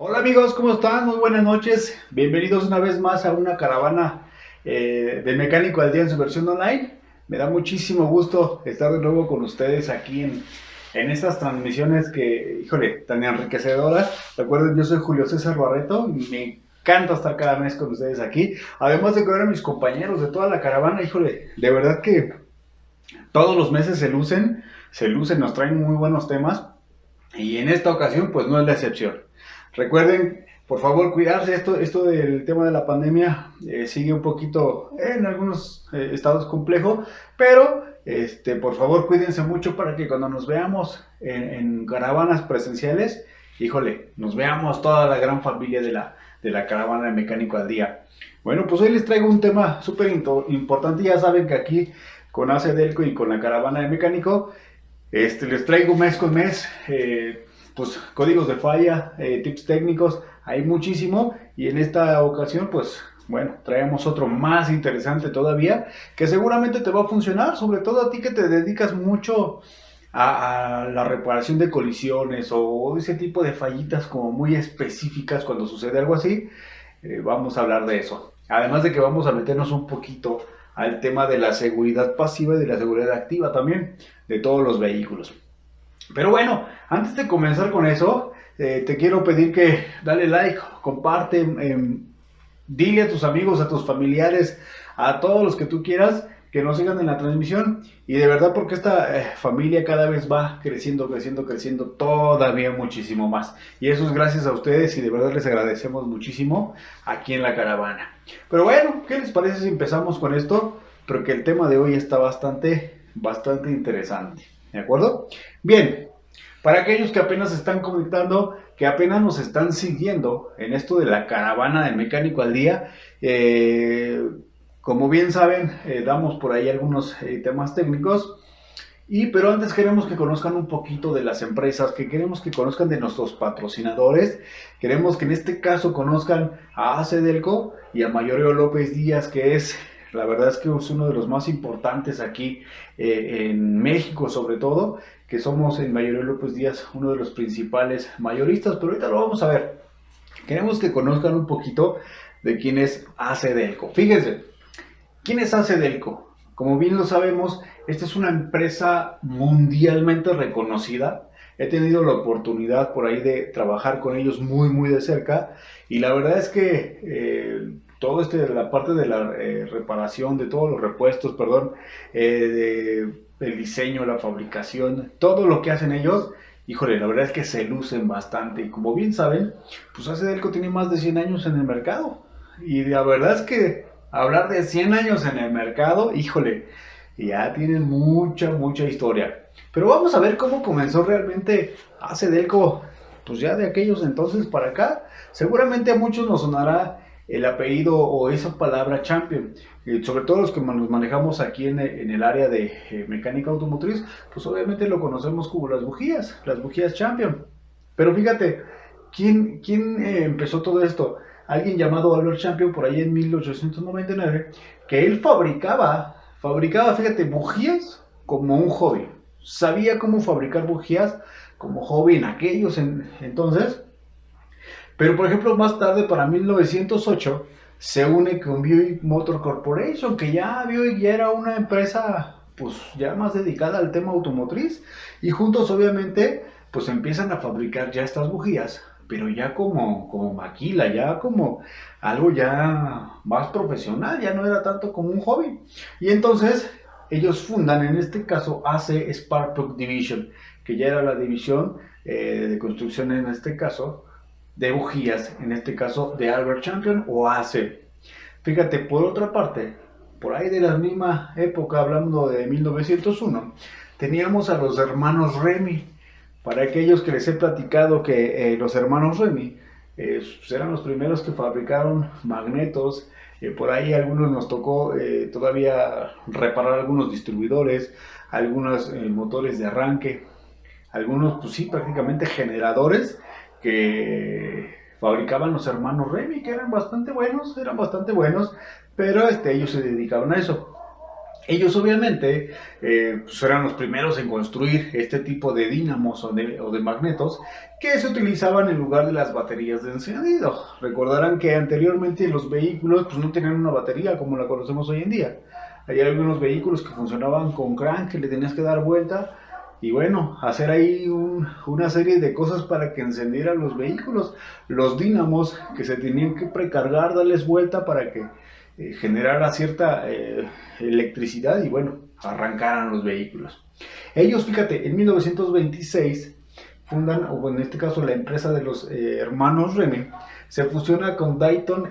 Hola amigos, ¿cómo están? Muy buenas noches. Bienvenidos una vez más a una caravana de Mecánico al Día en su versión online. Me da muchísimo gusto estar de nuevo con ustedes aquí en estas transmisiones que, híjole, tan enriquecedoras. Recuerden, yo soy Julio César Barreto y me encanta estar cada mes con ustedes aquí. Además de que ver a mis compañeros de toda la caravana, híjole, de verdad que todos los meses se lucen, nos traen muy buenos temas. Y en esta ocasión, pues no es la excepción. Recuerden, por favor, cuidarse. Esto del tema de la pandemia sigue un poquito en algunos estados complejo, pero por favor, cuídense mucho para que cuando nos veamos en caravanas presenciales, híjole, nos veamos toda la gran familia de la caravana de Mecánico al Día. Bueno, pues hoy les traigo un tema súper importante. Ya saben que aquí con AC Delco y con la caravana de Mecánico les traigo mes con mes, pues códigos de falla, tips técnicos, hay muchísimo y en esta ocasión pues bueno, traemos otro más interesante todavía que seguramente te va a funcionar, sobre todo a ti que te dedicas mucho a la reparación de colisiones o ese tipo de fallitas como muy específicas cuando sucede algo así. Vamos a hablar de eso. Además de que vamos a meternos un poquito al tema de la seguridad pasiva y de la seguridad activa también de todos los vehículos. Pero bueno, antes de comenzar con eso, te quiero pedir que dale like, comparte, dile a tus amigos, a tus familiares, a todos los que tú quieras que nos sigan en la transmisión y de verdad porque esta familia cada vez va creciendo, creciendo, creciendo todavía muchísimo más y eso es gracias a ustedes y de verdad les agradecemos muchísimo aquí en la caravana. Pero bueno, ¿qué les parece si empezamos con esto? Porque el tema de hoy está bastante interesante, ¿de acuerdo? Bien, para aquellos que apenas se están conectando, que apenas nos están siguiendo en esto de la caravana del Mecánico al Día, eh, como bien saben, damos por ahí algunos temas técnicos. Pero antes queremos que conozcan un poquito de las empresas, que queremos que conozcan de nuestros patrocinadores, queremos que en este caso conozcan a Acedelco y a Mayoreo López Díaz, que es, la verdad es que es uno de los más importantes aquí en México sobre todo, que somos en Mayoreo López Díaz uno de los principales mayoristas, pero ahorita lo vamos a ver. Queremos que conozcan un poquito de quién es Acedelco. Fíjense, ¿quién es Acedelco? Como bien lo sabemos, esta es una empresa mundialmente reconocida. He tenido la oportunidad por ahí de trabajar con ellos muy, muy de cerca. Y la verdad es que todo la parte de la reparación, de todos los repuestos, perdón, el diseño, la fabricación, todo lo que hacen ellos, híjole, la verdad es que se lucen bastante. Y como bien saben, pues Acedelco tiene más de 100 años en el mercado. Y la verdad es que hablar de 100 años en el mercado, híjole, ya tienen mucha, mucha historia. Pero vamos a ver cómo comenzó realmente Acedelco, pues ya de aquellos entonces para acá. Seguramente a muchos nos sonará el apellido o esa palabra champion. Sobre todo los que nos manejamos aquí en el área de mecánica automotriz, pues obviamente lo conocemos como las bujías champion. Pero fíjate, ¿quién empezó todo esto? Alguien llamado Albert Champion por ahí en 1899, que él fabricaba, fíjate, bujías como un hobby. Sabía cómo fabricar bujías como hobby en aquellos entonces. Pero por ejemplo, más tarde, para 1908, se une con Buick Motor Corporation, que ya Buick ya era una empresa pues ya más dedicada al tema automotriz. Y juntos obviamente pues empiezan a fabricar ya estas bujías, pero ya como maquila, ya como algo ya más profesional, ya no era tanto como un hobby. Y entonces ellos fundan en este caso AC Spark Division, que ya era la división de construcción en este caso, de bujías, en este caso de Albert Champion o AC. Fíjate, por otra parte, por ahí de la misma época, hablando de 1901, teníamos a los hermanos Remy. Para aquellos que les he platicado que los hermanos Remy eran los primeros que fabricaron magnetos, por ahí algunos nos tocó todavía reparar algunos distribuidores, algunos motores de arranque, algunos, pues sí, prácticamente generadores que fabricaban los hermanos Remy, que eran bastante buenos, pero ellos se dedicaban a eso. Ellos obviamente pues eran los primeros en construir este tipo de dínamos o de magnetos que se utilizaban en lugar de las baterías de encendido. Recordarán que anteriormente los vehículos pues, no tenían una batería como la conocemos hoy en día. Hay algunos vehículos que funcionaban con crank, que le tenías que dar vuelta y bueno, hacer ahí una serie de cosas para que encendieran los vehículos. Los dínamos que se tenían que precargar, darles vuelta para que generara cierta electricidad y bueno, arrancaran los vehículos. Ellos, fíjate, en 1926 fundan, o en este caso la empresa de los hermanos Remy, se fusiona con Dayton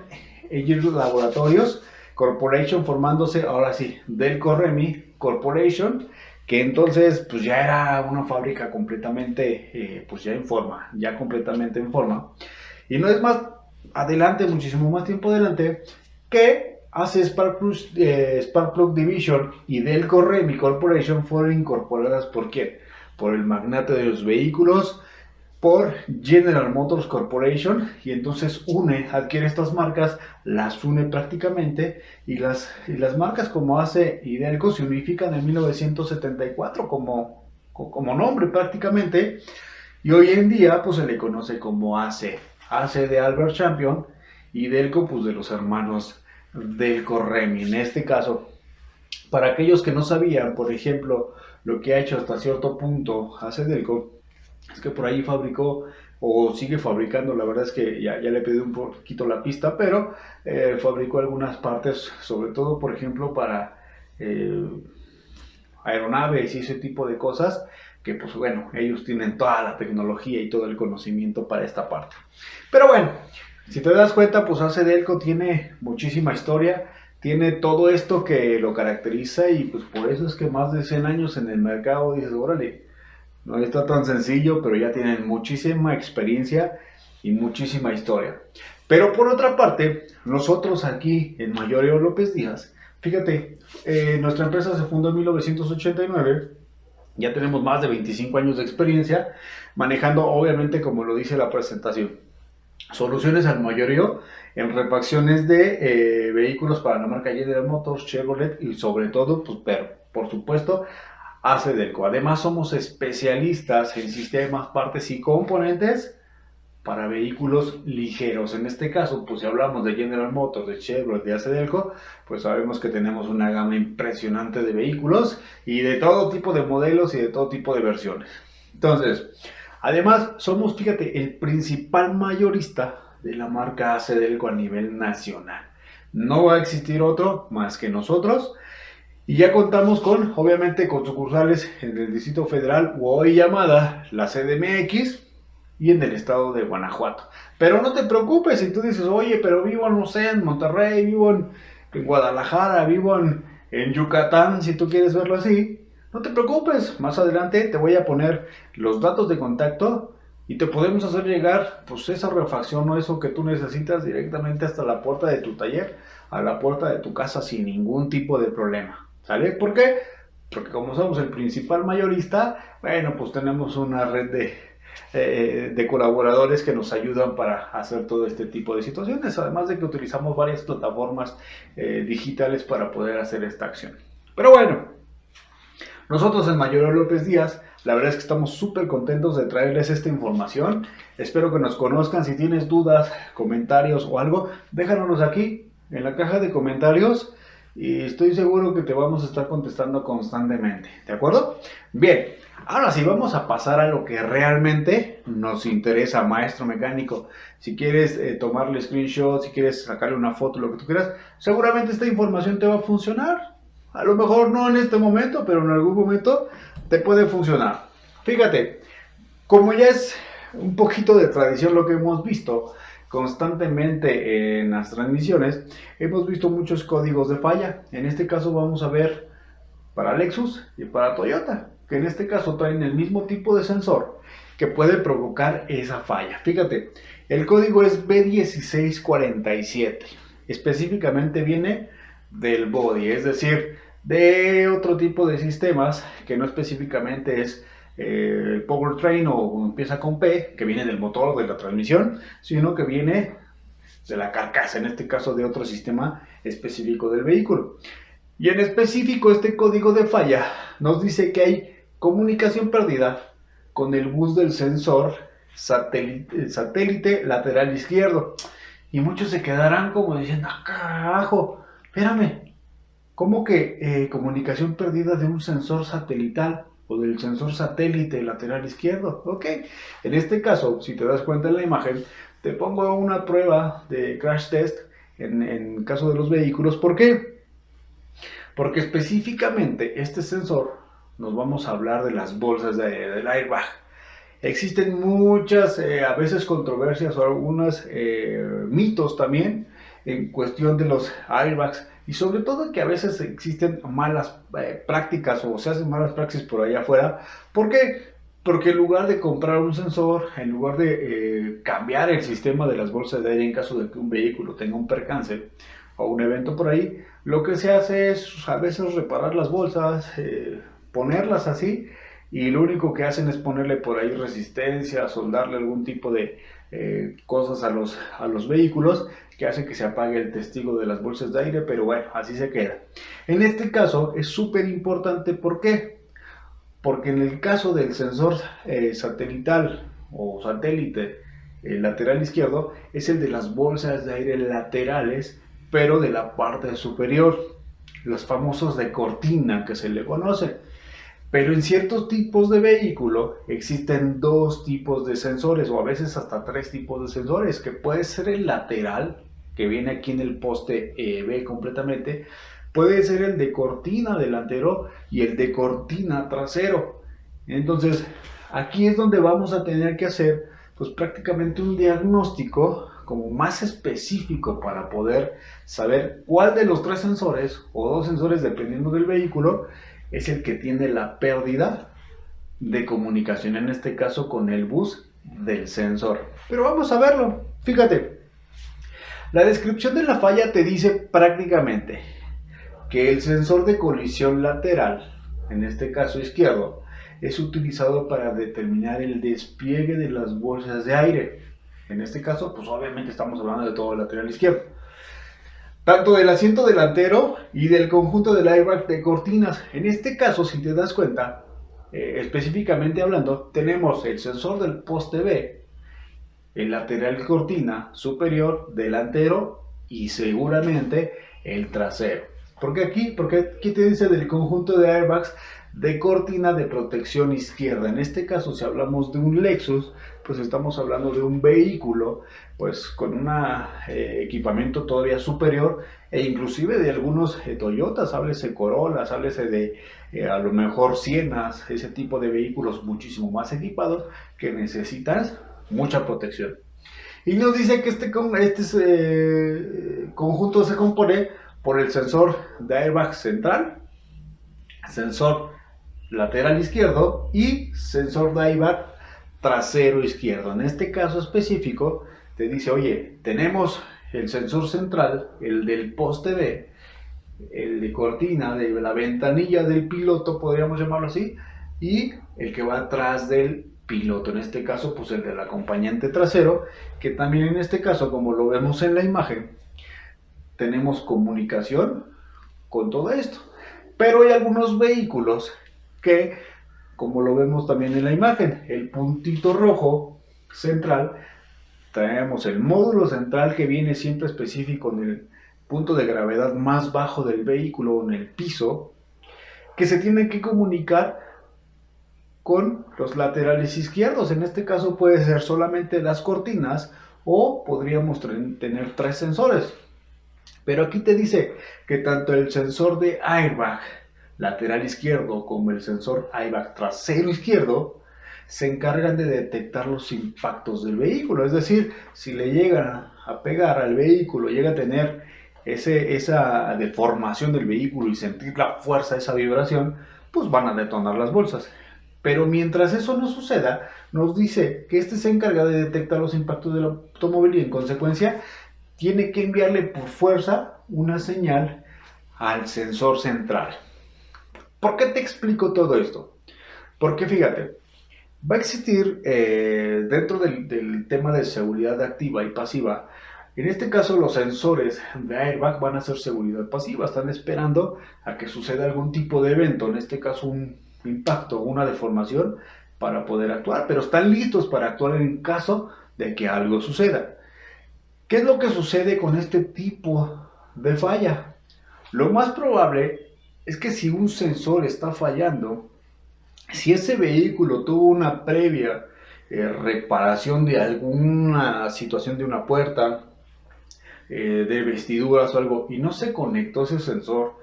Energy Laboratories Corporation, formándose ahora sí Delco Remy Corporation, que entonces pues ya era una fábrica completamente pues ya en forma, ya completamente en forma. Y no es más adelante, muchísimo más tiempo adelante, que hace Sparkplug Division y Delco Remy Corporation fueron incorporadas por quién? Por el magnate de los vehículos, por General Motors Corporation, y entonces adquiere estas marcas, las une prácticamente, y las marcas como ACE y Delco se unifican en 1974 como nombre prácticamente, y hoy en día pues se le conoce como ACE, ACE de Albert Champion y Delco pues de los hermanos Delco Remy. En este caso, para aquellos que no sabían, por ejemplo, lo que ha hecho hasta cierto punto ACE Delco, es que por ahí fabricó o sigue fabricando, la verdad es que ya le pedí un poquito la pista, pero fabricó algunas partes, sobre todo por ejemplo para aeronaves y ese tipo de cosas, que pues bueno, ellos tienen toda la tecnología y todo el conocimiento para esta parte. Pero bueno, si te das cuenta, pues ACE Delco tiene muchísima historia, tiene todo esto que lo caracteriza y pues por eso es que más de 100 años en el mercado dices, órale, no está tan sencillo, pero ya tienen muchísima experiencia y muchísima historia. Pero por otra parte, nosotros aquí en Mayoreo López Díaz, fíjate, nuestra empresa se fundó en 1989, ya tenemos más de 25 años de experiencia, manejando obviamente como lo dice la presentación, soluciones al mayoreo en refacciones de vehículos para la marca General Motors, Chevrolet y sobre todo, pues, pero, por supuesto, ACE Delco. Además somos especialistas en sistemas, partes y componentes para vehículos ligeros. En este caso, pues si hablamos de General Motors, de Chevrolet, de ACE Delco, pues sabemos que tenemos una gama impresionante de vehículos y de todo tipo de modelos y de todo tipo de versiones. Entonces, además somos, fíjate, el principal mayorista de la marca ACE Delco a nivel nacional. No va a existir otro más que nosotros. Y ya contamos con, obviamente, con sucursales en el Distrito Federal o hoy llamada la CDMX y en el estado de Guanajuato. Pero no te preocupes si tú dices, oye, pero vivo, no sé, en Monterrey, vivo en Guadalajara, vivo en Yucatán, si tú quieres verlo así. No te preocupes, más adelante te voy a poner los datos de contacto y te podemos hacer llegar pues esa refacción o eso que tú necesitas directamente hasta la puerta de tu taller, a la puerta de tu casa sin ningún tipo de problema. ¿Sale? ¿Por qué? Porque como somos el principal mayorista, bueno, pues tenemos una red de colaboradores que nos ayudan para hacer todo este tipo de situaciones, además de que utilizamos varias plataformas digitales para poder hacer esta acción. Pero bueno, nosotros en Mayoreo López Díaz, la verdad es que estamos súper contentos de traerles esta información. Espero que nos conozcan. Si tienes dudas, comentarios o algo, déjanos aquí en la caja de comentarios y estoy seguro que te vamos a estar contestando constantemente, ¿de acuerdo? Bien, ahora sí vamos a pasar a lo que realmente nos interesa, maestro mecánico. Si quieres tomarle screenshot, si quieres sacarle una foto, lo que tú quieras, seguramente esta información te va a funcionar. A lo mejor no en este momento, pero en algún momento te puede funcionar. Fíjate, como ya es un poquito de tradición lo que hemos visto constantemente en las transmisiones, hemos visto muchos códigos de falla. En este caso vamos a ver para Lexus y para Toyota, que en este caso traen el mismo tipo de sensor que puede provocar esa falla. Fíjate, el código es B1647. Específicamente viene del body, es decir, de otro tipo de sistemas que no específicamente es el powertrain o empieza con P, que viene del motor de la transmisión, sino que viene de la carcasa, en este caso de otro sistema específico del vehículo. Y en específico este código de falla nos dice que hay comunicación perdida con el bus del sensor satélite lateral izquierdo. Y muchos se quedarán como diciendo, ah, carajo, espérame, ¿cómo que comunicación perdida de un sensor satelital o del sensor satélite lateral izquierdo? Ok, en este caso, si te das cuenta en la imagen, te pongo una prueba de crash test en caso de los vehículos. ¿Por qué? Porque específicamente este sensor, nos vamos a hablar de las bolsas del airbag. Existen muchas, a veces controversias o algunos mitos también en cuestión de los airbags, y sobre todo que a veces existen malas prácticas o se hacen malas prácticas por allá afuera. ¿Por qué? Porque en lugar de comprar un sensor, en lugar de cambiar el sistema de las bolsas de aire en caso de que un vehículo tenga un percance o un evento por ahí, lo que se hace es a veces reparar las bolsas, ponerlas así, y lo único que hacen es ponerle por ahí resistencia, soldarle algún tipo de cosas a los vehículos que hace que se apague el testigo de las bolsas de aire, pero bueno, así se queda. En este caso es súper importante, ¿por qué? Porque en el caso del sensor satelital o satélite lateral izquierdo, es el de las bolsas de aire laterales, pero de la parte superior, los famosos de cortina que se le conoce. Pero en ciertos tipos de vehículo existen dos tipos de sensores, o a veces hasta tres tipos de sensores, que puede ser el lateral, que viene aquí en el poste B completamente, puede ser el de cortina delantero y el de cortina trasero. Entonces, aquí es donde vamos a tener que hacer pues prácticamente un diagnóstico como más específico para poder saber cuál de los tres sensores o dos sensores, dependiendo del vehículo, es el que tiene la pérdida de comunicación, en este caso con el bus del sensor. Pero vamos a verlo. Fíjate, la descripción de la falla te dice prácticamente que el sensor de colisión lateral, en este caso izquierdo, es utilizado para determinar el despliegue de las bolsas de aire. En este caso, pues obviamente estamos hablando de todo el lateral izquierdo, tanto del asiento delantero y del conjunto del airbag de cortinas. En este caso, si te das cuenta, específicamente hablando, tenemos el sensor del poste B, el lateral cortina superior, delantero y seguramente el trasero. Porque aquí te dice del conjunto de airbags de cortina de protección izquierda. En este caso, si hablamos de un Lexus, pues estamos hablando de un vehículo pues con un equipamiento todavía superior, e inclusive de algunos Toyotas, háblese Corollas, háblese de a lo mejor Sienas, ese tipo de vehículos muchísimo más equipados que necesitas mucha protección. Y nos dice que este conjunto se compone por el sensor de airbag central, sensor lateral izquierdo y sensor de airbag trasero izquierdo. En este caso específico te dice, oye, tenemos el sensor central, el del poste B, el de cortina, de la ventanilla del piloto, podríamos llamarlo así, y el que va atrás del piloto, en este caso pues el del acompañante trasero, que también en este caso, como lo vemos en la imagen, tenemos comunicación con todo esto. Pero hay algunos vehículos que, como lo vemos también en la imagen, el puntito rojo central, traemos el módulo central que viene siempre específico en el punto de gravedad más bajo del vehículo, en el piso, que se tiene que comunicar con los laterales izquierdos. En este caso puede ser solamente las cortinas, o podríamos tener tres sensores. Pero aquí te dice que tanto el sensor de airbag lateral izquierdo como el sensor airbag trasero izquierdo se encargan de detectar los impactos del vehículo. Es decir, si le llegan a pegar al vehículo, llega a tener esa deformación del vehículo y sentir la fuerza, esa vibración, pues van a detonar las bolsas. Pero mientras eso no suceda, nos dice que este se encarga de detectar los impactos del automóvil y en consecuencia tiene que enviarle por fuerza una señal al sensor central. ¿Por qué te explico todo esto? Porque fíjate, va a existir dentro del tema de seguridad activa y pasiva, En este caso, los sensores de airbag van a ser seguridad pasiva, están esperando a que suceda algún tipo de evento, en este caso un impacto, una deformación, para poder actuar, pero están listos para actuar en caso de que algo suceda. ¿Qué es lo que sucede con este tipo de falla? Lo más probable es que si un sensor está fallando, si ese vehículo tuvo una previa reparación de alguna situación de una puerta, de vestiduras o algo, y no se conectó ese sensor,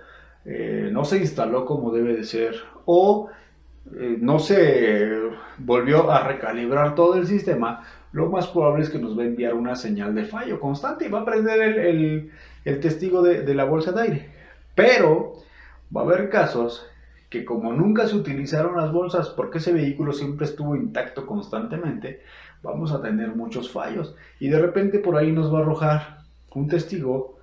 no se instaló como debe de ser, o no se volvió a recalibrar todo el sistema, lo más probable es que nos va a enviar una señal de fallo constante y va a prender el testigo de la bolsa de aire. Pero va a haber casos que, como nunca se utilizaron las bolsas porque ese vehículo siempre estuvo intacto constantemente, vamos a tener muchos fallos y de repente por ahí nos va a arrojar un testigo,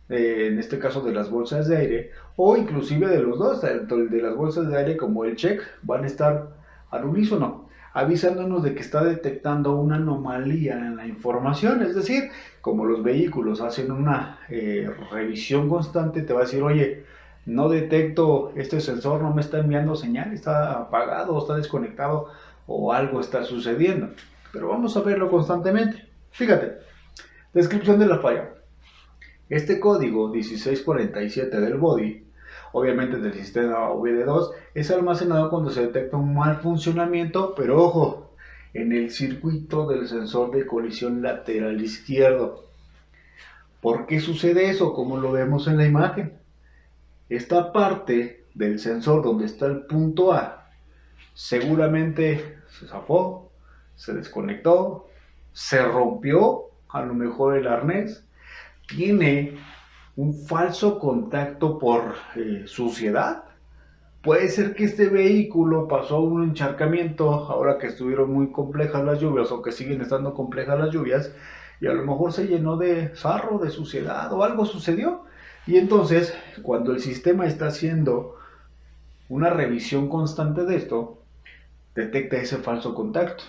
en este caso de las bolsas de aire, o inclusive de los dos, tanto el de las bolsas de aire como el check, van a estar al unísono, avisándonos de que está detectando una anomalía en la información. Es decir, como los vehículos hacen una revisión constante, te va a decir, oye, no detecto este sensor, no me está enviando señal, está apagado, está desconectado o algo está sucediendo. Pero vamos a verlo constantemente. Fíjate, descripción de la falla. Este código 1647 del body, obviamente del sistema VD2, es almacenado cuando se detecta un mal funcionamiento, pero ojo, en el circuito del sensor de colisión lateral izquierdo. ¿Por qué sucede eso? Como lo vemos en la imagen. Esta parte del sensor donde está el punto A seguramente se zafó, se desconectó, se rompió a lo mejor el arnés, tiene un falso contacto por suciedad. Puede ser que este vehículo pasó un encharcamiento ahora que estuvieron muy complejas las lluvias o que siguen estando complejas las lluvias y a lo mejor se llenó de sarro, de suciedad o algo sucedió. Y entonces, cuando el sistema está haciendo una revisión constante de esto, detecta ese falso contacto.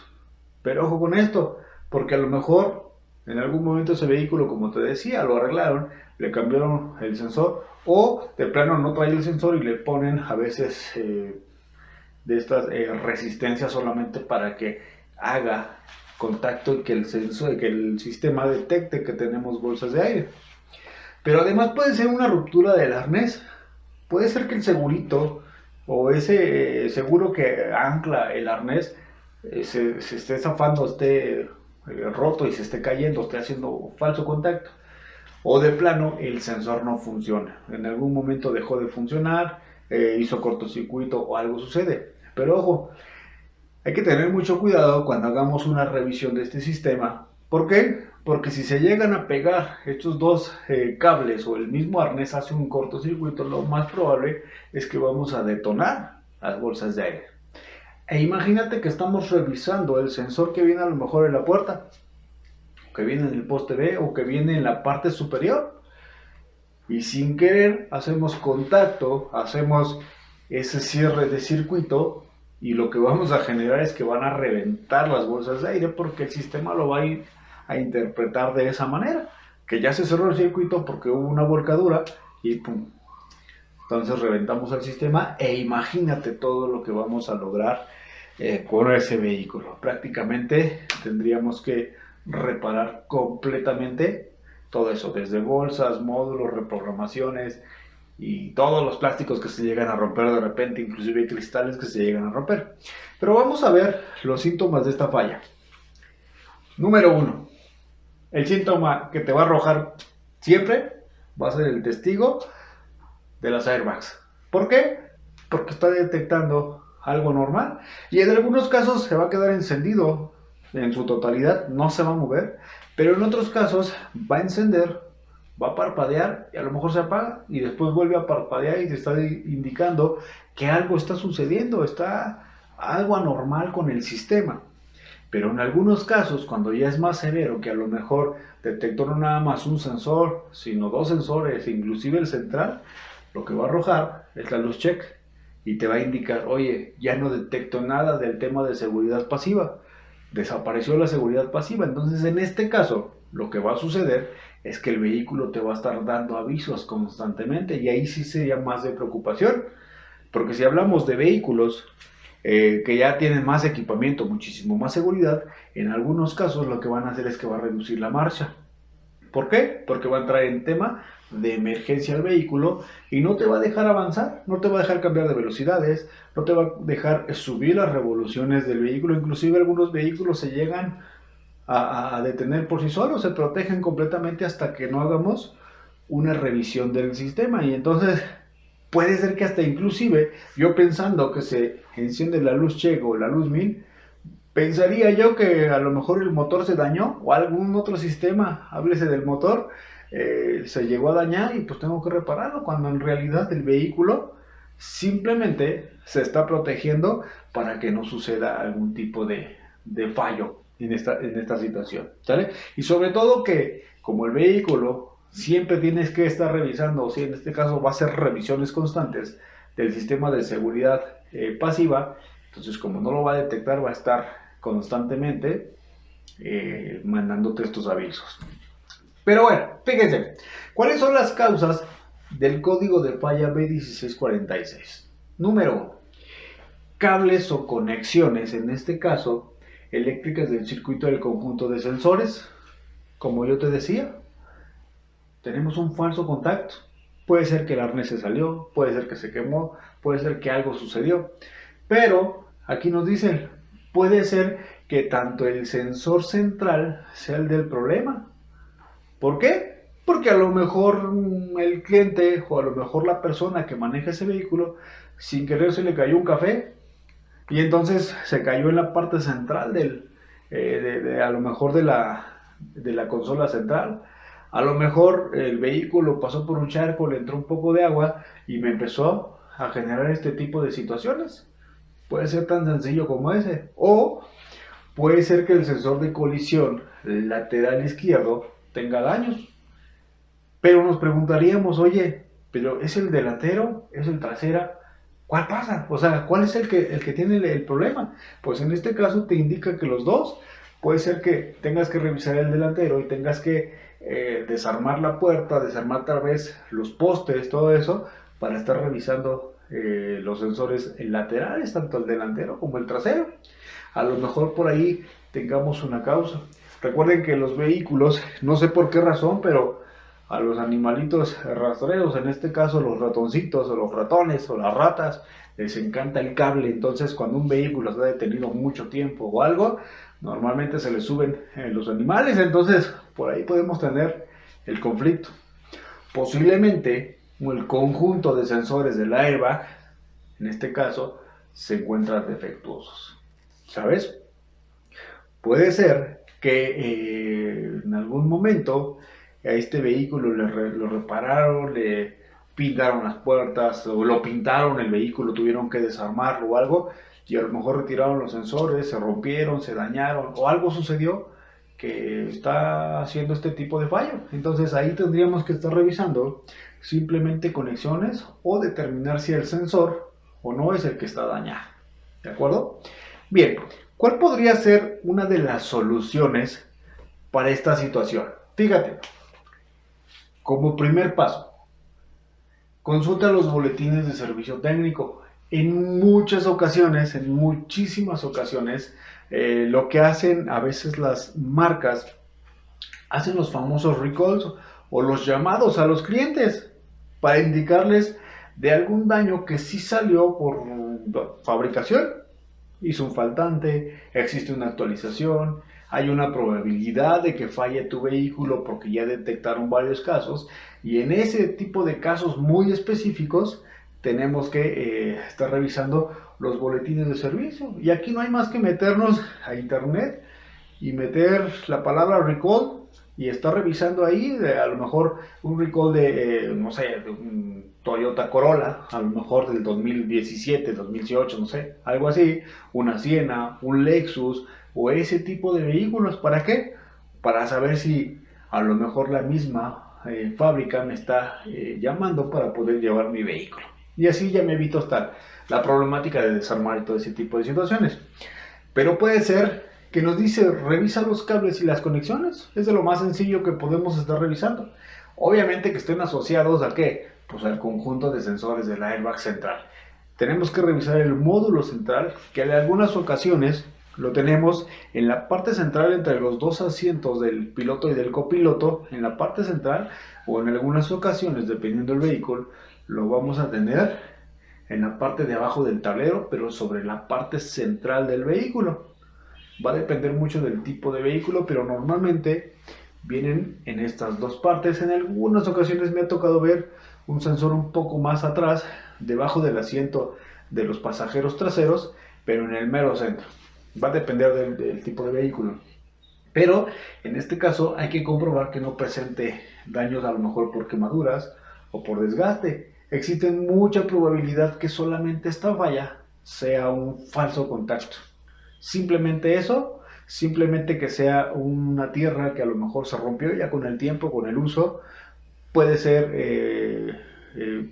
Pero ojo con esto, porque a lo mejor en algún momento ese vehículo, como te decía, lo arreglaron, le cambiaron el sensor o de plano no trae el sensor y le ponen a veces de estas resistencias solamente para que haga contacto y que el sensor, que el sistema detecte que tenemos bolsas de aire. Pero además puede ser una ruptura del arnés, puede ser que el segurito o ese seguro que ancla el arnés se esté zafando, esté roto y se esté cayendo, esté haciendo falso contacto. O de plano el sensor no funciona. En algún momento dejó de funcionar, hizo cortocircuito o algo sucede. Pero ojo, hay que tener mucho cuidado cuando hagamos una revisión de este sistema. ¿Por qué? Porque si se llegan a pegar estos dos cables o el mismo arnés hace un cortocircuito, lo más probable es que vamos a detonar las bolsas de aire. E imagínate que estamos revisando el sensor que viene a lo mejor en la puerta, que viene en el poste B o que viene en la parte superior. Y sin querer hacemos contacto, hacemos ese cierre de circuito y lo que vamos a generar es que van a reventar las bolsas de aire porque el sistema lo va a ir a interpretar de esa manera, que ya se cerró el circuito porque hubo una volcadura y pum. Entonces reventamos el sistema e imagínate todo lo que vamos a lograr con ese vehículo. Prácticamente tendríamos que reparar completamente todo eso, desde bolsas, módulos, reprogramaciones y todos los plásticos que se llegan a romper de repente, inclusive cristales que se llegan a romper. Pero vamos a ver los síntomas de esta falla. Número 1. El síntoma que te va a arrojar siempre va a ser el testigo de las airbags. ¿Por qué? Porque está detectando algo normal y en algunos casos se va a quedar encendido en su totalidad, no se va a mover, pero en otros casos va a encender, va a parpadear y a lo mejor se apaga y después vuelve a parpadear y te está indicando que algo está sucediendo, está algo anormal con el sistema. Pero en algunos casos, cuando ya es más severo, que a lo mejor detectó no nada más un sensor, sino dos sensores, inclusive el central, lo que va a arrojar es la luz check y te va a indicar, oye, ya no detecto nada del tema de seguridad pasiva, desapareció la seguridad pasiva. Entonces, en este caso, lo que va a suceder es que el vehículo te va a estar dando avisos constantemente y ahí sí sería más de preocupación. Porque si hablamos de vehículos que ya tienen más equipamiento, muchísimo más seguridad, en algunos casos lo que van a hacer es que va a reducir la marcha. ¿Por qué? Porque va a entrar en tema de emergencia al vehículo y no te va a dejar avanzar, no te va a dejar cambiar de velocidades, no te va a dejar subir las revoluciones del vehículo. Inclusive algunos vehículos se llegan a detener por sí solos, se protegen completamente hasta que no hagamos una revisión del sistema. Y entonces puede ser que hasta inclusive yo, pensando que se enciende la luz check o la luz min, pensaría yo que a lo mejor el motor se dañó o algún otro sistema, háblese del motor, se llegó a dañar y pues tengo que repararlo, cuando en realidad el vehículo simplemente se está protegiendo para que no suceda algún tipo de fallo en esta situación, ¿sale? Y sobre todo que como el vehículo siempre tienes que estar revisando, o si en este caso va a ser revisiones constantes del sistema de seguridad pasiva, entonces como no lo va a detectar, va a estar constantemente mandándote estos avisos. Pero bueno, fíjense, ¿cuáles son las causas del código de falla B1646? Número 1, cables o conexiones, en este caso eléctricas del circuito del conjunto de sensores. Como yo te decía, tenemos un falso contacto. Puede ser que el arnés se salió, puede ser que se quemó, puede ser que algo sucedió. Pero aquí nos dicen, puede ser que tanto el sensor central sea el del problema. ¿Por qué? Porque a lo mejor el cliente o a lo mejor la persona que maneja ese vehículo, sin querer se le cayó un café y entonces se cayó en la parte central a lo mejor de la consola central. A lo mejor el vehículo pasó por un charco, le entró un poco de agua y me empezó a generar este tipo de situaciones. Puede ser tan sencillo como ese. O puede ser que el sensor de colisión lateral izquierdo tenga daños. Pero nos preguntaríamos, oye, ¿pero es el delantero? ¿Es el trasera? ¿Cuál pasa? O sea, ¿cuál es el que tiene el problema? Pues en este caso te indica que los dos. Puede ser que tengas que revisar el delantero y tengas que desarmar la puerta, desarmar tal vez los postes, todo eso, para estar revisando los sensores laterales, tanto el delantero como el trasero. A lo mejor por ahí tengamos una causa. Recuerden que los vehículos, no sé por qué razón, pero a los animalitos rastreros, en este caso los ratoncitos o los ratones o las ratas, les encanta el cable. Entonces cuando un vehículo está detenido mucho tiempo o algo, normalmente se le suben los animales. Entonces por ahí podemos tener el conflicto. Posiblemente el conjunto de sensores del airbag, en este caso, se encuentran defectuosos, ¿sabes? Puede ser que en algún momento a este vehículo lo repararon, le pintaron las puertas o lo pintaron el vehículo, tuvieron que desarmarlo o algo, y a lo mejor retiraron los sensores, se rompieron, se dañaron o algo sucedió que está haciendo este tipo de fallo. Entonces ahí tendríamos que estar revisando simplemente conexiones o determinar si el sensor o no es el que está dañado. ¿De acuerdo? Bien, ¿cuál podría ser una de las soluciones para esta situación? Fíjate, como primer paso, consulta los boletines de servicio técnico. En muchas ocasiones, en muchísimas ocasiones, lo que hacen a veces las marcas, hacen los famosos recalls o los llamados a los clientes para indicarles de algún daño que sí salió por fabricación. Hizo un faltante, existe una actualización, hay una probabilidad de que falle tu vehículo porque ya detectaron varios casos, y en ese tipo de casos muy específicos tenemos que estar revisando los boletines de servicio. Y aquí no hay más que meternos a internet y meter la palabra recall y estar revisando ahí, a lo mejor un recall de, no sé, de un Toyota Corolla, a lo mejor del 2017, 2018, no sé, algo así, una Siena, un Lexus o ese tipo de vehículos. ¿Para qué? Para saber si a lo mejor la misma fábrica me está llamando para poder llevar mi vehículo. Y así ya me evito estar la problemática de desarmar y todo ese tipo de situaciones. Pero puede ser que nos dice revisa los cables y las conexiones. Es de lo más sencillo que podemos estar revisando. Obviamente que estén asociados a ¿qué? Pues al conjunto de sensores del airbag central. Tenemos que revisar el módulo central, que en algunas ocasiones lo tenemos en la parte central entre los dos asientos del piloto y del copiloto, en la parte central, o en algunas ocasiones, dependiendo del vehículo, lo vamos a tener en la parte de abajo del tablero, pero sobre la parte central del vehículo. Va a depender mucho del tipo de vehículo, pero normalmente vienen en estas dos partes. En algunas ocasiones me ha tocado ver un sensor un poco más atrás, debajo del asiento de los pasajeros traseros, pero en el mero centro. Va a depender del tipo de vehículo. Pero en este caso hay que comprobar que no presente daños, a lo mejor por quemaduras o por desgaste. Existe mucha probabilidad que solamente esta falla sea un falso contacto. Simplemente eso, simplemente que sea una tierra que a lo mejor se rompió ya con el tiempo, con el uso. Puede ser,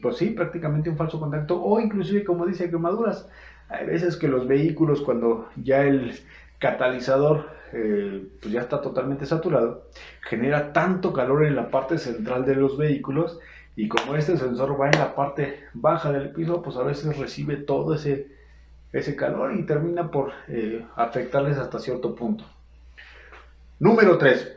pues sí, prácticamente un falso contacto, o inclusive, como dice, quemaduras. Hay veces que los vehículos, cuando ya el catalizador pues ya está totalmente saturado, genera tanto calor en la parte central de los vehículos, y como este sensor va en la parte baja del piso, pues a veces recibe todo ese calor y termina por afectarles hasta cierto punto. Número 3.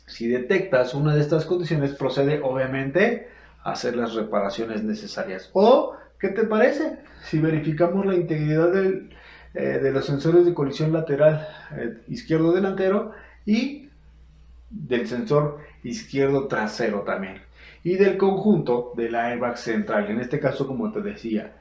Si detectas una de estas condiciones, procede obviamente a hacer las reparaciones necesarias. O, ¿qué te parece? Si verificamos la integridad de los sensores de colisión lateral izquierdo delantero y del sensor izquierdo trasero también. Y del conjunto del airbag central, en este caso, como te decía,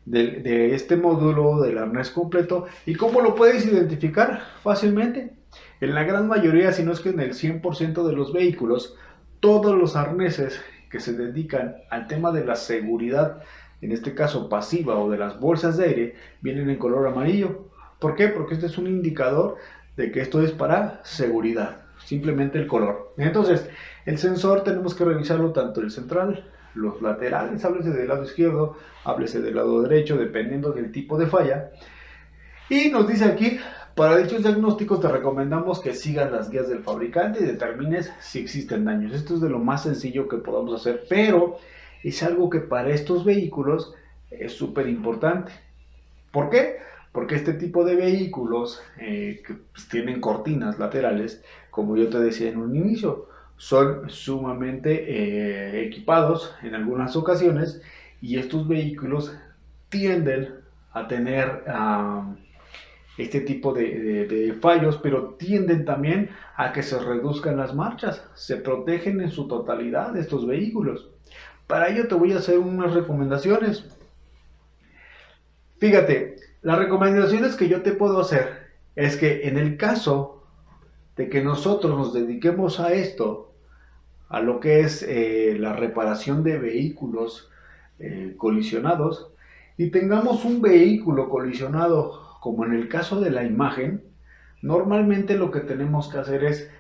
de este módulo del arnés completo. ¿Y cómo lo puedes identificar? Fácilmente. En la gran mayoría, si no es que en el 100% de los vehículos, todos los arneses que se dedican al tema de la seguridad, en este caso pasiva, o de las bolsas de aire, vienen en color amarillo. ¿Por qué? Porque este es un indicador de que esto es para seguridad, simplemente el color. Entonces, el sensor tenemos que revisarlo tanto el central, los laterales, háblese del lado izquierdo, háblese del lado derecho, dependiendo del tipo de falla. Y nos dice aquí, para dichos diagnósticos te recomendamos que sigas las guías del fabricante y determines si existen daños. Esto es de lo más sencillo que podamos hacer, pero es algo que para estos vehículos es súper importante. ¿Por qué? Porque este tipo de vehículos que pues tienen cortinas laterales, como yo te decía en un inicio, son sumamente equipados en algunas ocasiones, y estos vehículos tienden a tener este tipo de fallos, pero tienden también a que se reduzcan las marchas. Se protegen en su totalidad estos vehículos. Para ello te voy a hacer unas recomendaciones. Fíjate, las recomendaciones que yo te puedo hacer es que en el caso de que nosotros nos dediquemos a esto, a lo que es la reparación de vehículos colisionados, y tengamos un vehículo colisionado, como en el caso de la imagen, normalmente lo que tenemos que hacer es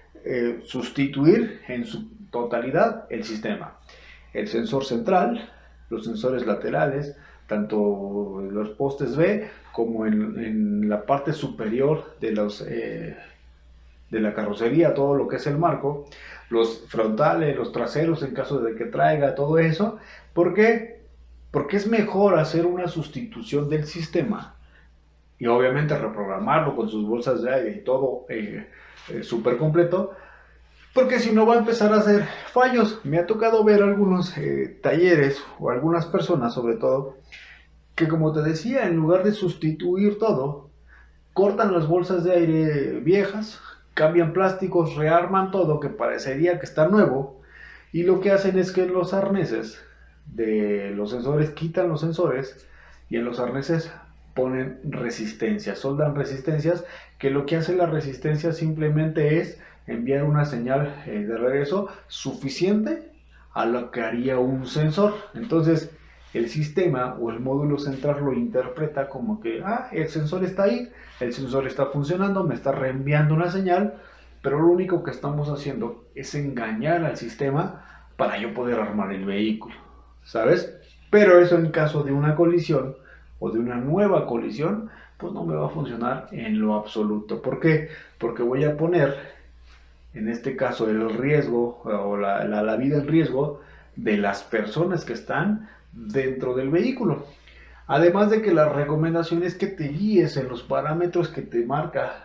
sustituir en su totalidad el sistema. El sensor central, los sensores laterales, tanto los postes B como en la parte superior de la carrocería, todo lo que es el marco, los frontales, los traseros en caso de que traiga todo eso. ¿Por qué? Porque es mejor hacer una sustitución del sistema y obviamente reprogramarlo con sus bolsas de aire y todo súper completo, porque si no va a empezar a hacer fallos. Me ha tocado ver algunos talleres, o algunas personas sobre todo, que, como te decía, en lugar de sustituir todo, cortan las bolsas de aire viejas, cambian plásticos, rearman todo que parecería que está nuevo, y lo que hacen es que en los arneses de los sensores quitan los sensores, y en los arneses ponen resistencias, soldan resistencias, que lo que hace la resistencia simplemente es enviar una señal de regreso suficiente a lo que haría un sensor. Entonces el sistema o el módulo central lo interpreta como que el sensor está ahí, el sensor está funcionando, me está reenviando una señal, pero lo único que estamos haciendo es engañar al sistema para yo poder armar el vehículo, ¿sabes? Pero eso en caso de una colisión o de una nueva colisión, pues no me va a funcionar en lo absoluto. ¿Por qué? Porque voy a poner, en este caso, el riesgo o la vida en riesgo de las personas que están dentro del vehículo. Además de que la recomendación es que te guíes en los parámetros que te marca,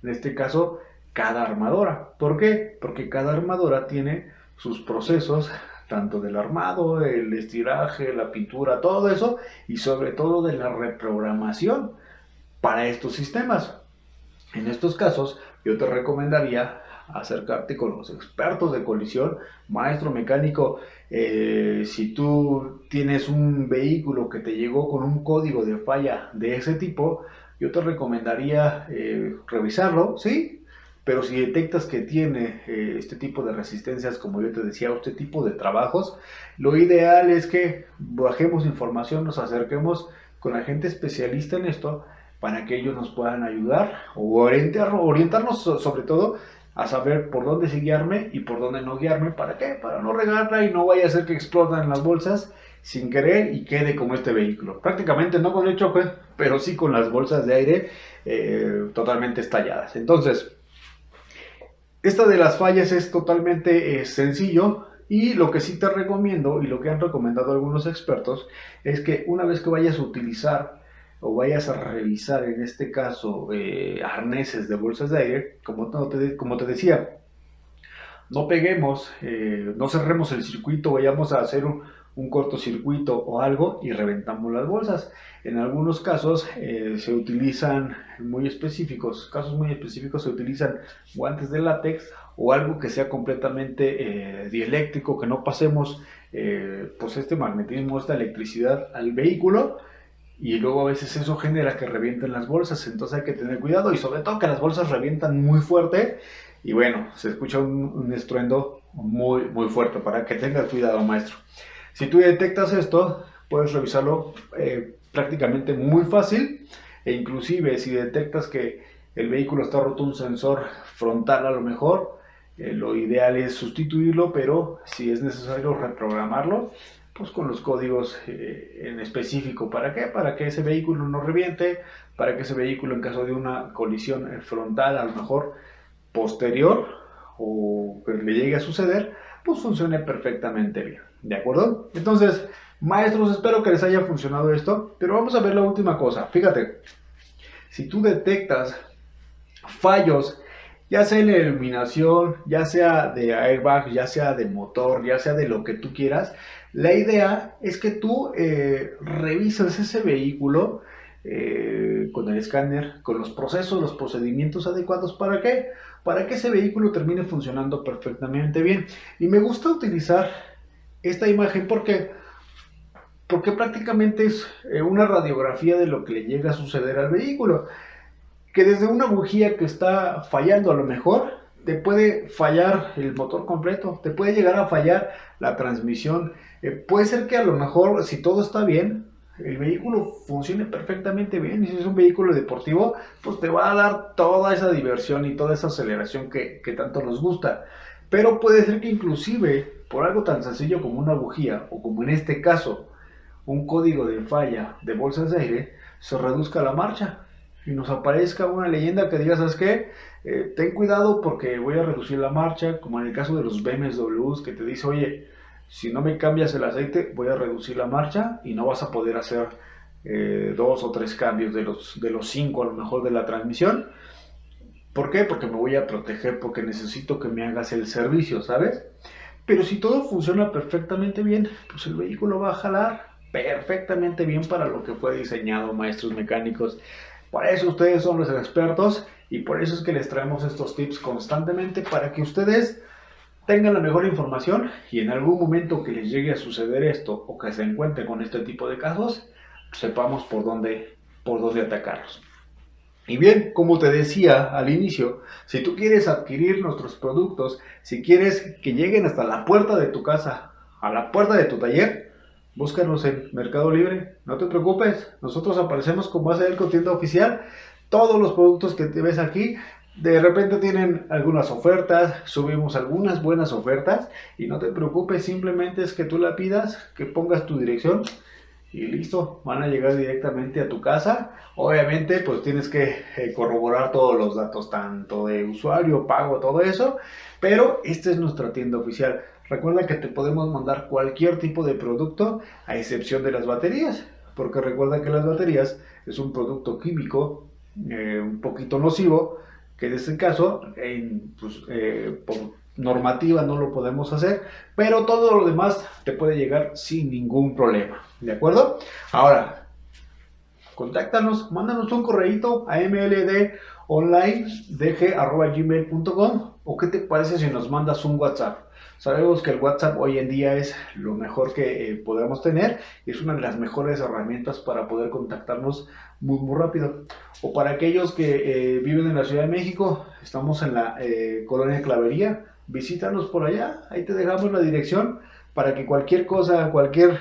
en este caso, cada armadora. ¿Por qué? Porque cada armadora tiene sus procesos, tanto del armado, el estiraje, la pintura, todo eso, y sobre todo de la reprogramación para estos sistemas. En estos casos, yo te recomendaría acercarte con los expertos de colisión, maestro mecánico. Si tú tienes un vehículo que te llegó con un código de falla de ese tipo, yo te recomendaría revisarlo, ¿sí? Pero si detectas que tiene este tipo de resistencias, como yo te decía, este tipo de trabajos, lo ideal es que bajemos información, nos acerquemos con la gente especialista en esto, para que ellos nos puedan ayudar o orientarnos sobre todo a saber por dónde sí guiarme y por dónde no guiarme. ¿Para qué? Para no regarla y no vaya a ser que explotan las bolsas sin querer y quede como este vehículo. Prácticamente no con el choque, pero sí con las bolsas de aire totalmente estalladas. Entonces, esta de las fallas es totalmente sencillo. Y lo que sí te recomiendo, y lo que han recomendado algunos expertos, es que una vez que vayas a utilizar o vayas a revisar, en este caso, arneses de bolsas de aire, como te decía, no peguemos, no cerremos el circuito, vayamos a hacer un cortocircuito o algo y reventamos las bolsas. En algunos casos se utilizan casos muy específicos, se utilizan guantes de látex o algo que sea completamente dieléctrico, que no pasemos pues este magnetismo, esta electricidad al vehículo, y luego a veces eso genera que revienten las bolsas. Entonces hay que tener cuidado, y sobre todo que las bolsas revientan muy fuerte y bueno, se escucha un estruendo muy, muy fuerte, para que tengas cuidado, maestro. Si tú detectas esto, puedes revisarlo prácticamente muy fácil, e inclusive si detectas que el vehículo está roto un sensor frontal, a lo mejor lo ideal es sustituirlo, pero si es necesario reprogramarlo, pues con los códigos en específico. ¿Para qué? Para que ese vehículo no reviente, para que ese vehículo, en caso de una colisión frontal, a lo mejor posterior, o que le llegue a suceder, pues funcione perfectamente bien. ¿De acuerdo? Entonces, maestros, espero que les haya funcionado esto, pero vamos a ver la última cosa. Fíjate, si tú detectas fallos, ya sea en la iluminación, ya sea de airbag, ya sea de motor, ya sea de lo que tú quieras, la idea es que tú revises ese vehículo con el escáner, con los procesos, los procedimientos adecuados. ¿Para qué? Para que ese vehículo termine funcionando perfectamente bien. Y me gusta utilizar esta imagen porque prácticamente es una radiografía de lo que le llega a suceder al vehículo. Que desde una bujía que está fallando, a lo mejor te puede fallar el motor completo, te puede llegar a fallar la transmisión. Puede ser que a lo mejor, si todo está bien, el vehículo funcione perfectamente bien, y si es un vehículo deportivo, pues te va a dar toda esa diversión y toda esa aceleración que tanto nos gusta. Pero puede ser que inclusive por algo tan sencillo como una bujía, o como en este caso un código de falla de bolsas de aire, se reduzca la marcha y nos aparezca una leyenda que diga: ¿sabes qué? Ten cuidado porque voy a reducir la marcha, como en el caso de los BMWs, que te dice: oye, si no me cambias el aceite, voy a reducir la marcha y no vas a poder hacer 2 o 3 cambios de los 5 a lo mejor de la transmisión. ¿Por qué? Porque me voy a proteger, porque necesito que me hagas el servicio, ¿sabes? Pero si todo funciona perfectamente bien, pues el vehículo va a jalar perfectamente bien para lo que fue diseñado, maestros mecánicos. Por eso ustedes son los expertos, y por eso es que les traemos estos tips constantemente, para que ustedes tengan la mejor información y en algún momento que les llegue a suceder esto, o que se encuentren con este tipo de casos, sepamos por dónde atacarlos. Y bien, como te decía al inicio, si tú quieres adquirir nuestros productos, si quieres que lleguen hasta la puerta de tu casa, a la puerta de tu taller, búscanos en Mercado Libre. No te preocupes, nosotros aparecemos como ACDelco Tienda Oficial. Todos los productos que te ves aquí, de repente tienen algunas ofertas, subimos algunas buenas ofertas, y no te preocupes, simplemente es que tú la pidas, que pongas tu dirección, y listo, van a llegar directamente a tu casa. Obviamente pues tienes que corroborar todos los datos, tanto de usuario, pago, todo eso, pero esta es nuestra tienda oficial. Recuerda que te podemos mandar cualquier tipo de producto a excepción de las baterías, porque recuerda que las baterías es un producto químico un poquito nocivo, que en este caso por normativa no lo podemos hacer, pero todo lo demás te puede llegar sin ningún problema, ¿de acuerdo? Ahora, contáctanos, mándanos un correíto a mldonlinedg@gmail.com, o qué te parece si nos mandas un WhatsApp. Sabemos que el WhatsApp hoy en día es lo mejor que podemos tener, y es una de las mejores herramientas para poder contactarnos muy rápido. O para aquellos que viven en la Ciudad de México, estamos en la Colonia Clavería, visítanos por allá, ahí te dejamos la dirección para que cualquier cosa, cualquier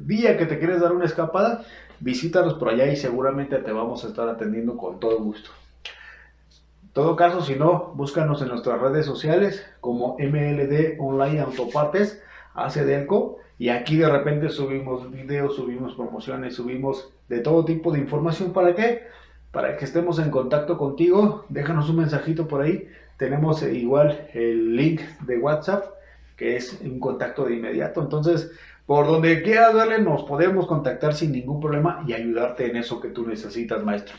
día que te quieres dar una escapada, visítanos por allá y seguramente te vamos a estar atendiendo con todo gusto. En todo caso, si no, búscanos en nuestras redes sociales como MLD Online Autopartes, ACDelco, y aquí de repente subimos videos, subimos promociones, subimos de todo tipo de información. ¿Para qué? Para que estemos en contacto contigo. Déjanos un mensajito por ahí. Tenemos igual el link de WhatsApp, que es un contacto de inmediato. Entonces, por donde quieras darle, nos podemos contactar sin ningún problema y ayudarte en eso que tú necesitas, maestro.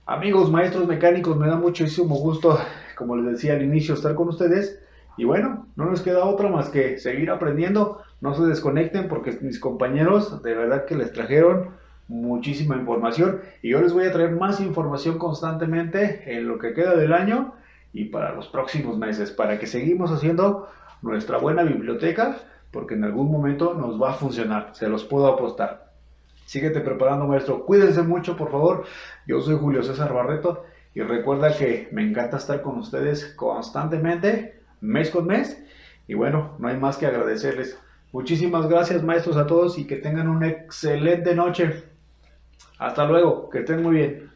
Amigos, maestros mecánicos, me da muchísimo gusto, como les decía al inicio, estar con ustedes. Y bueno, no nos queda otra más que seguir aprendiendo. No se desconecten porque mis compañeros de verdad que les trajeron muchísima información. Y yo les voy a traer más información constantemente en lo que queda del año y para los próximos meses, para que seguimos haciendo nuestra buena biblioteca, porque en algún momento nos va a funcionar, se los puedo apostar. Síguete preparando, maestro. Cuídense mucho, por favor. Yo soy Julio César Barreto y recuerda que me encanta estar con ustedes constantemente, mes con mes. Y bueno, no hay más que agradecerles. Muchísimas gracias, maestros, a todos, y que tengan una excelente noche. Hasta luego, que estén muy bien.